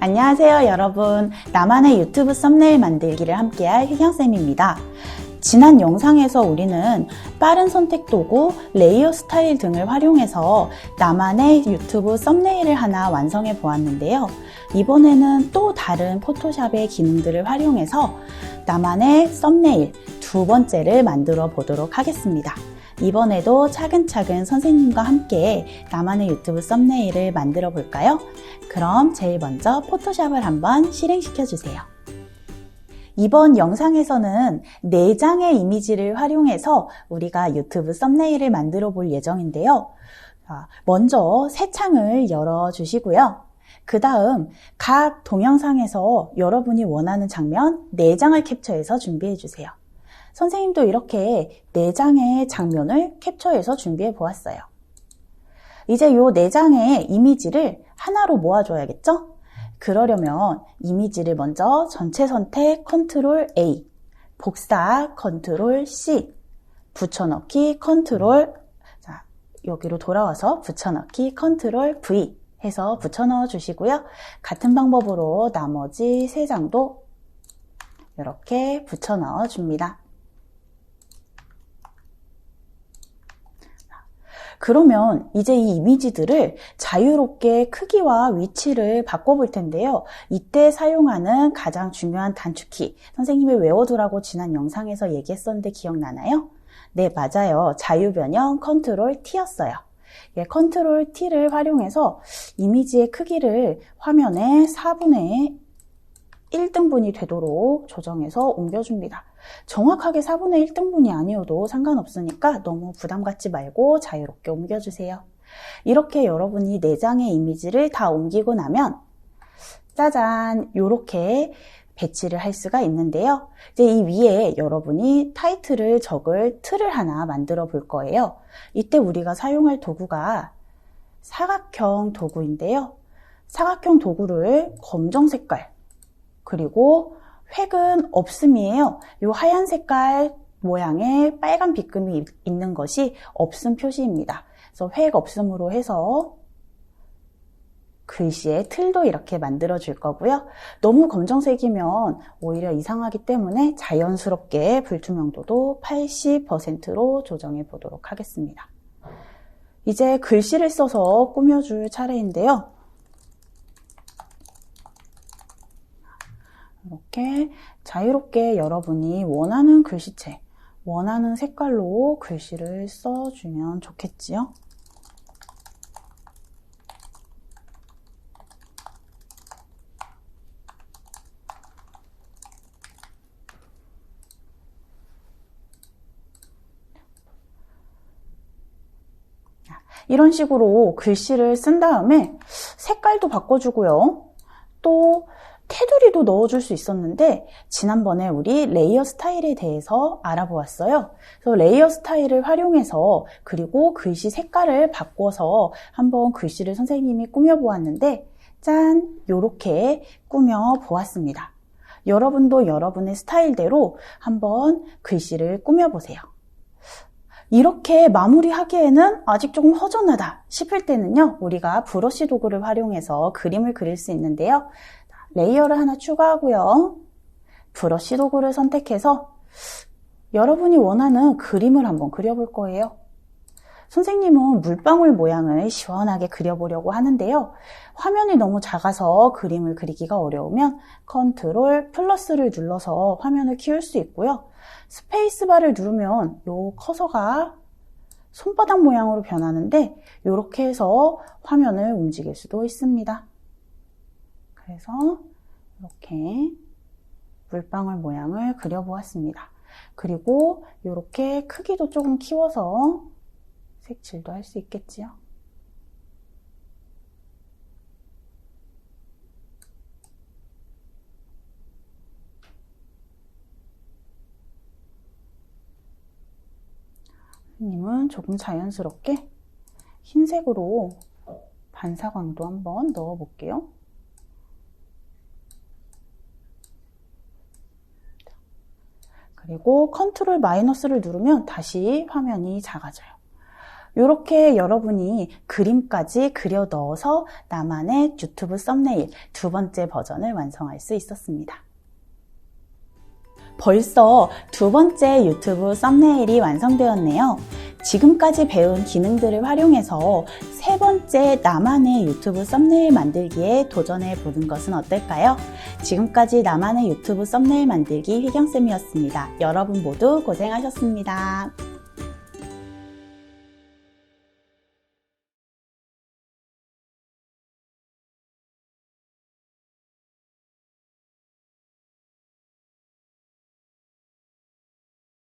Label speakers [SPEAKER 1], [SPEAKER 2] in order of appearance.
[SPEAKER 1] 안녕하세요 여러분. 나만의 유튜브 썸네일 만들기를 함께할 휘경쌤입니다. 지난 영상에서 우리는 빠른 선택 도구, 레이어 스타일 등을 활용해서 나만의 유튜브 썸네일을 하나 완성해 보았는데요. 이번에는 또 다른 포토샵의 기능들을 활용해서 나만의 썸네일 두 번째를 만들어 보도록 하겠습니다. 이번에도 차근차근 선생님과 함께 나만의 유튜브 썸네일을 만들어 볼까요? 그럼 제일 먼저 포토샵을 한번 실행시켜 주세요. 이번 영상에서는 4장의 이미지를 활용해서 우리가 유튜브 썸네일을 만들어 볼 예정인데요. 먼저 새 창을 열어 주시고요. 그 다음 각 동영상에서 여러분이 원하는 장면 4장을 캡처해서 준비해 주세요. 선생님도 이렇게 4장의 장면을 캡처해서 준비해 보았어요. 이제 이 4장의 이미지를 하나로 모아줘야겠죠? 그러려면 이미지를 먼저 전체 선택 컨트롤 A, 복사 컨트롤 C, 붙여넣기 컨트롤, 여기로 돌아와서 붙여넣기 컨트롤 V 해서 붙여넣어 주시고요. 같은 방법으로 나머지 3장도 이렇게 붙여넣어 줍니다. 그러면 이제 이 이미지들을 자유롭게 크기와 위치를 바꿔볼 텐데요. 이때 사용하는 가장 중요한 단축키, 선생님이 외워두라고 지난 영상에서 얘기했었는데 기억나나요? 네, 맞아요. 자유변형 컨트롤 T였어요. 컨트롤 T를 활용해서 이미지의 크기를 화면의 4분의 1등분이 되도록 조정해서 옮겨줍니다. 정확하게 4분의 1등분이 아니어도 상관없으니까 너무 부담 갖지 말고 자유롭게 옮겨주세요. 이렇게 여러분이 4장의 이미지를 다 옮기고 나면 짜잔, 이렇게 배치를 할 수가 있는데요. 이제 이 위에 여러분이 타이틀을 적을 틀을 하나 만들어 볼 거예요. 이때 우리가 사용할 도구가 사각형 도구인데요. 사각형 도구를 검정 색깔 그리고 획은 없음이에요. 이 하얀 색깔 모양의 빨간 빗금이 있는 것이 없음 표시입니다. 그래서 획 없음으로 해서 글씨의 틀도 이렇게 만들어 줄 거고요. 너무 검정색이면 오히려 이상하기 때문에 자연스럽게 불투명도도 80%로 조정해 보도록 하겠습니다. 이제 글씨를 써서 꾸며줄 차례인데요. 이렇게 자유롭게 여러분이 원하는 글씨체, 원하는 색깔로 글씨를 써주면 좋겠지요? 이런 식으로 글씨를 쓴 다음에 색깔도 바꿔주고요. 또 테두리도 넣어줄 수 있었는데 지난번에 우리 레이어 스타일에 대해서 알아보았어요. 그래서 레이어 스타일을 활용해서 그리고 글씨 색깔을 바꿔서 한번 글씨를 선생님이 꾸며보았는데 짠! 이렇게 꾸며보았습니다. 여러분도 여러분의 스타일대로 한번 글씨를 꾸며보세요. 이렇게 마무리하기에는 아직 조금 허전하다 싶을 때는요, 우리가 브러쉬 도구를 활용해서 그림을 그릴 수 있는데요. 레이어를 하나 추가하고요. 브러쉬 도구를 선택해서 여러분이 원하는 그림을 한번 그려볼 거예요. 선생님은 물방울 모양을 시원하게 그려보려고 하는데요. 화면이 너무 작아서 그림을 그리기가 어려우면 컨트롤 플러스를 눌러서 화면을 키울 수 있고요. 스페이스바를 누르면 이 커서가 손바닥 모양으로 변하는데 이렇게 해서 화면을 움직일 수도 있습니다. 그래서 이렇게 물방울 모양을 그려보았습니다. 그리고 이렇게 크기도 조금 키워서 색칠도 할 수 있겠지요. 선생님은 조금 자연스럽게 흰색으로 반사광도 한번 넣어 볼게요. 그리고 컨트롤 마이너스를 누르면 다시 화면이 작아져요. 이렇게 여러분이 그림까지 그려 넣어서 나만의 유튜브 썸네일 두 번째 버전을 완성할 수 있었습니다. 벌써 두 번째 유튜브 썸네일이 완성되었네요. 지금까지 배운 기능들을 활용해서 세 번째 나만의 유튜브 썸네일 만들기에 도전해 보는 것은 어떨까요? 지금까지 나만의 유튜브 썸네일 만들기 휘경쌤이었습니다. 여러분 모두 고생하셨습니다.